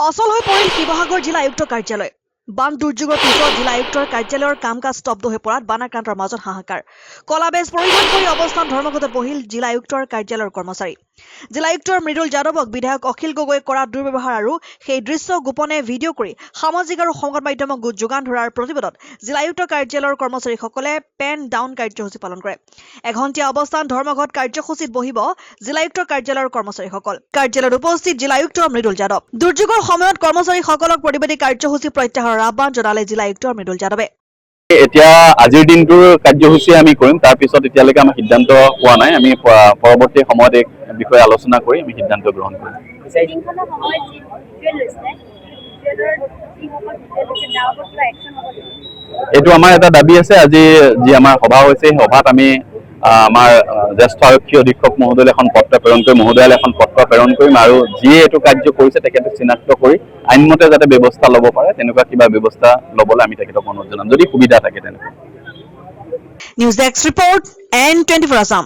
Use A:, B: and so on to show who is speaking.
A: অচল হৈ পৰিল শিৱসাগৰ জিলা আয়ুক্ত কাৰ্যালয়। বান দুৰ্যোগৰ পিছত জিলা আয়ুক্তৰ কাৰ্যালয়ৰ কাম কাজ স্তব্ধ হৈ পৰাত বানাক্ৰান্তৰ মাজত হাহাকাৰ। কলা বেজ পৰিধান কৰি অৱস্থান ধৰ্মঘটত বহিল জিলা আয়ুক্তৰ কাৰ্যালয়ৰ কৰ্মচাৰী। জিলা আয়ুক্তৰ মৃদুল যাদৱক বিধায়ক অখিল গগৈয়ে কৰা দুৰ্ব্যৱহাৰ আৰু সেই দৃশ্য গোপনে ভিডিঅ' কৰি সামাজিক আৰু সংবাদ মাধ্যমক যোগান ধৰাৰ প্ৰতিবাদত জিলা আয়ুক্ত কাৰ্যালয়ৰ কৰ্মচাৰীসকলে পেন ডাউন কাৰ্যসূচী পালন কৰে। এঘণ্টীয়া অৱস্থান ধৰ্মঘট কাৰ্যসূচীত বহিব জিলা আয়ুক্তৰ কাৰ্যালয়ৰ কৰ্মচাৰীসকল। কাৰ্যালয়ত উপস্থিত জিলা আয়ুক্ত মৃদুল যাদৱ। দুৰ্যোগৰ সময়ত কৰ্মচাৰীসকলক প্ৰতিবাদী কাৰ্যসূচী প্ৰত্যাহাৰৰ আহ্বান জনালে জিলা আয়ুক্ত মৃদুল যাদৱে।
B: এতিয়া আজিৰ দিনটোৰ কাৰ্যসূচী আমি কৰিম, তাৰ পিছত এতিয়ালৈকে আমাৰ সিদ্ধান্ত হোৱা নাই। আমি পৰৱৰ্তী সময়ত এই বিষয়ে আলোচনা কৰি আমি সিদ্ধান্ত গ্ৰহণ কৰিম। এইটো আমাৰ এটা দাবী আছে। আজি যি আমাৰ সভা হৈছে সেই সভাত আমি আমাৰ জ্যেষ্ঠ আৰক্ষী অধীক্ষক মহোদয়লৈ এখন পত্ৰ প্ৰেৰণ কৰিম, মহোদয়লৈ এখন পত্ৰ প্ৰেৰণ কৰিম আৰু যিয়ে এইটো কাৰ্য কৰিছে তেখেতক চিনাক্ত কৰি আইনমতে যাতে ব্যৱস্থা ল'ব পাৰে তেনেকুৱা কিবা ব্যৱস্থা ল'বলৈ আমি তেখেতক অনুৰোধ জনাম যদি সুবিধা থাকে তেনেকুৱা।
A: News desk report N24 Assam.